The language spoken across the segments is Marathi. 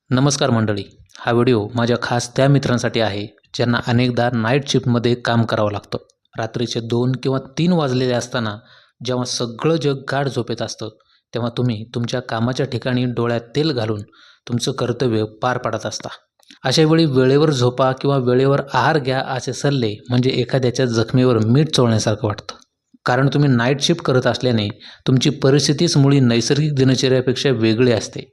नमस्कार मंडळी. हा व्हिडिओ माझ्या खास त्या मित्रांसाठी आहे ज्यांना अनेकदा नाईट शिफ्टमध्ये काम करावं लागतं. रात्रीचे 2 किंवा 3 वाजलेले असताना जेव्हा सगळं जग गाढ झोपेत असतं, तेव्हा तुम्ही तुमच्या कामाच्या ठिकाणी डोळ्यात तेल घालून तुमचं कर्तव्य पार पाडत असता. अशा वेळी वेळेवर झोपा किंवा वेळेवर आहार घ्या असे सल्ले म्हणजे एखाद्याच्या जखमेवर मीठ चोळण्यासारखं वाटतं. कारण तुम्ही नाईट शिफ्ट करत असल्याने तुमची परिस्थितीच मुळी नैसर्गिक दिनचर्यापेक्षा वेगळी असते.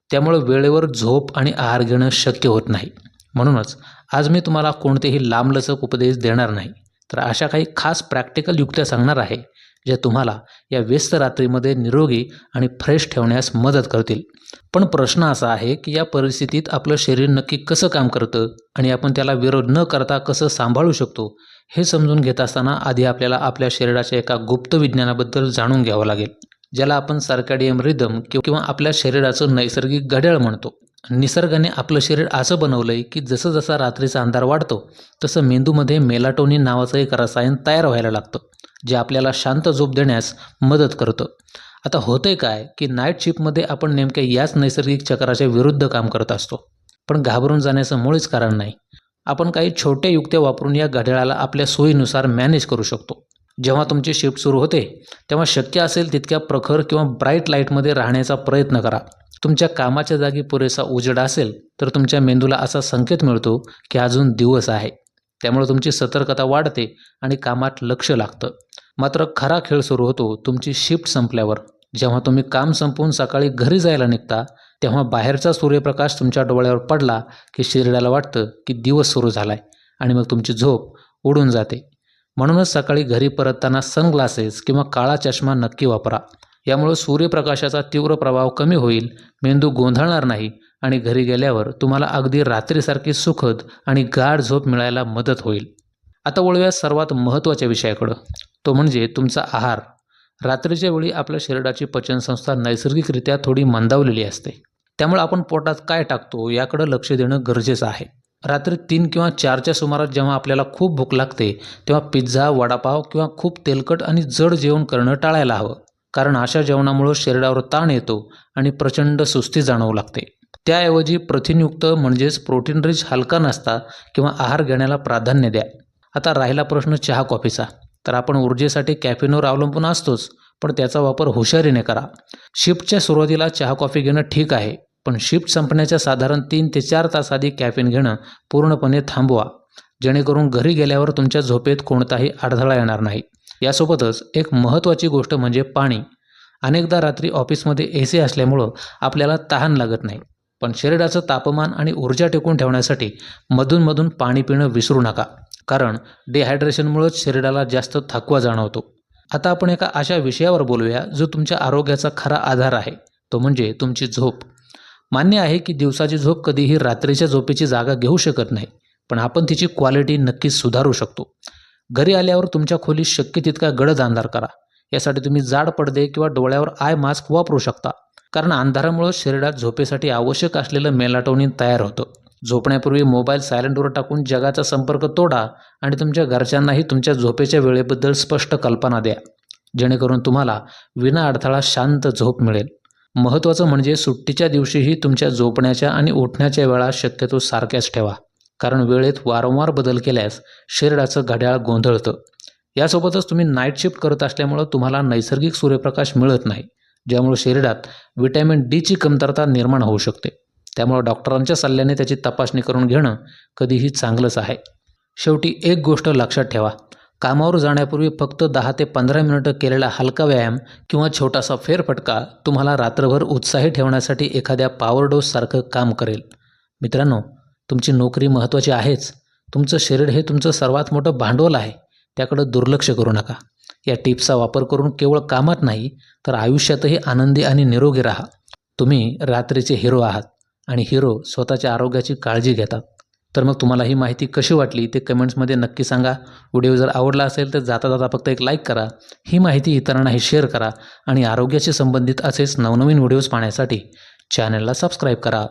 त्यामुळे वेळेवर झोप आणि आहार घेणं शक्य होत नाही. म्हणूनच आज मी तुम्हाला कोणतेही लांबलचक उपदेश देणार नाही, तर अशा काही खास प्रॅक्टिकल युक्त्या सांगणार आहे ज्या तुम्हाला या व्यस्त रात्रीमध्ये निरोगी आणि फ्रेश ठेवण्यास मदत करतील. पण प्रश्न असा आहे की या परिस्थितीत आपलं शरीर नक्की कसं काम करतं आणि आपण त्याला विरोध न करता कसं सांभाळू शकतो हे समजून घेत असताना आधी आपल्याला आपल्या शरीराच्या एका गुप्त विज्ञानाबद्दल जाणून घ्यावं लागेल, ज्याला आपण सर्कॅडियन रिदम किंवा आपल्या शरीराचं नैसर्गिक घड्याळ म्हणतो. निसर्गाने आपलं शरीर असं बनवलंय की जसं जसा रात्रीचा अंधार वाढतो तसं मेंदूमध्ये मेलाटोनिन नावाचं एक रसायन तयार व्हायला लागतं, जे आपल्याला शांत झोप देण्यास मदत करतं. आता होतंय काय की नाईट शिफ्टमध्ये आपण नेमक्या याच नैसर्गिक चक्राच्या विरुद्ध काम करत असतो. पण घाबरून जाण्याचं मुळीच कारण नाही. आपण काही छोट्या युक्त्या वापरून या घड्याळाला आपल्या सोयीनुसार मॅनेज करू शकतो. जेव्हा तुमची शिफ्ट सुरू होते तेव्हा शक्य असेल तितक्या प्रखर किंवा ब्राईट लाईटमध्ये राहण्याचा प्रयत्न करा. तुमच्या कामाच्या जागी पुरेसा उजेड असेल तर तुमच्या मेंदूला असा संकेत मिळतो की अजून दिवस आहे. त्यामुळे तुमची सतर्कता वाढते आणि कामात लक्ष लागतं. मात्र खरा खेळ सुरू होतो तुमची शिफ्ट संपल्यावर. जेव्हा तुम्ही काम संपवून सकाळी घरी जायला निघता तेव्हा बाहेरचा सूर्यप्रकाश तुमच्या डोळ्यावर पडला की शरीराला वाटतं की दिवस सुरू झाला आहे आणि मग तुमची झोप उडून जाते. म्हणूनच सकाळी घरी परतताना सनग्लासेस किंवा काळा चष्मा नक्की वापरा. यामुळे सूर्यप्रकाशाचा तीव्र प्रभाव कमी होईल, मेंदू गोंधळणार नाही आणि घरी गेल्यावर तुम्हाला अगदी रात्रीसारखी सुखद आणि गाढ झोप मिळायला मदत होईल. आता वळूया सर्वात महत्त्वाच्या विषयाकडं, तो म्हणजे तुमचा आहार. रात्रीच्या वेळी आपल्या शरीराची पचनसंस्था नैसर्गिकरित्या थोडी मंदावलेली असते. त्यामुळे आपण पोटात काय टाकतो याकडं लक्ष देणं गरजेचं आहे. रात्री 3 किंवा 4च्या सुमारास जेव्हा आपल्याला खूप भूक लागते तेव्हा पिझ्झा, वडापाव किंवा खूप तेलकट आणि जड जेवण करणं टाळायला हवं. कारण अशा जेवणामुळं शरीरावर ताण येतो आणि प्रचंड सुस्ती जाणवू लागते. त्याऐवजी प्रथिनयुक्त म्हणजेच प्रोटीन रिच हलका नाश्ता किंवा आहार घेण्याला प्राधान्य द्या. आता राहिला प्रश्न चहा कॉफीचा, तर आपण ऊर्जेसाठी कॅफेनवर अवलंबून असतोच, पण त्याचा वापर हुशारीने करा. शिफ्टच्या सुरुवातीला चहा कॉफी घेणं ठीक आहे, पण शिफ्ट संपण्याच्या साधारण 3 ते 4 तास आधी कॅफेन घेणं पूर्णपणे थांबवा, जेणेकरून घरी गेल्यावर तुमच्या झोपेत कोणताही अडथळा येणार नाही. यासोबतच एक महत्त्वाची गोष्ट म्हणजे पाणी. अनेकदा रात्री ऑफिसमध्ये AC असल्यामुळं आपल्याला तहान लागत नाही, पण शरीराचं तापमान आणि ऊर्जा टिकवून ठेवण्यासाठी मधूनमधून पाणी पिणं विसरू नका, कारण डिहायड्रेशनमुळंच शरीराला जास्त थकवा जाणवतो. आता आपण एका अशा विषयावर बोलूया जो तुमच्या आरोग्याचा खरा आधार आहे, तो म्हणजे तुमची झोप. मान्य आहे की दिवसाची झोप कधीही रात्रीच्या झोपेची जागा घेऊ शकत नाही, पण आपण तिची क्वालिटी नक्कीच सुधारू शकतो. घरी आल्यावर तुमच्या खोलीत शक्य तितका गडद अंधार करा. यासाठी तुम्ही जाड पडदे किंवा डोळ्यावर आय मास्क वापरू शकता, कारण अंधारामुळे शरीरात झोपेसाठी आवश्यक असलेलं मेलाटोनिन तयार होतं. झोपण्यापूर्वी मोबाईल सायलेंटवर टाकून जगाचा संपर्क तोडा आणि तुमच्या घरच्यांनाही तुमच्या झोपेच्या वेळेबद्दल स्पष्ट कल्पना द्या, जेणेकरून तुम्हाला विना अडथळा शांत झोप मिळेल. महत्त्वाचं म्हणजे सुट्टीच्या दिवशीही तुमच्या झोपण्याच्या आणि उठण्याच्या वेळा शक्यतो सारख्याच ठेवा, कारण वेळेत वारंवार बदल केल्यास शरीराचं घड्याळ गोंधळतं. यासोबतच तुम्ही नाईट शिफ्ट करत असल्यामुळं तुम्हाला नैसर्गिक सूर्यप्रकाश मिळत नाही, ज्यामुळे शरीरात व्हिटॅमिन Dची कमतरता निर्माण होऊ शकते. त्यामुळे डॉक्टरांच्या सल्ल्याने त्याची तपासणी करून घेणं कधीही चांगलंच आहे. शेवटी एक गोष्ट लक्षात ठेवा, कामावर जाण्यापूर्वी फक्त 10 ते 15 मिनिटं केलेला हलका व्यायाम किंवा छोटासा फेरफटका तुम्हाला रात्रभर उत्साही ठेवण्यासाठी एखाद्या पॉवर डोससारखं काम करेल. मित्रांनो, तुमची नोकरी महत्त्वाची आहेच, तुमचं शरीर हे तुमचं सर्वात मोठं भांडवल आहे, त्याकडं दुर्लक्ष करू नका. या टिप्सचा वापर करून केवळ कामात नाही तर आयुष्यातही आनंदी आणि निरोगी राहा. तुम्ही रात्रीचे हिरो आहात आणि हिरो स्वतःच्या आरोग्याची काळजी घेतात. तर मग तुम्हाला ही माहिती कशी वाटली ते कमेंट्समध्ये नक्की सांगा. व्हिडिओ जर आवडला असेल तर जाता जाता फक्त एक लाईक करा. ही माहिती इतरांनाही शेअर करा आणि आरोग्याशी संबंधित असेच नवनवीन व्हिडिओज पाहण्यासाठी चॅनलला सबस्क्राईब करा.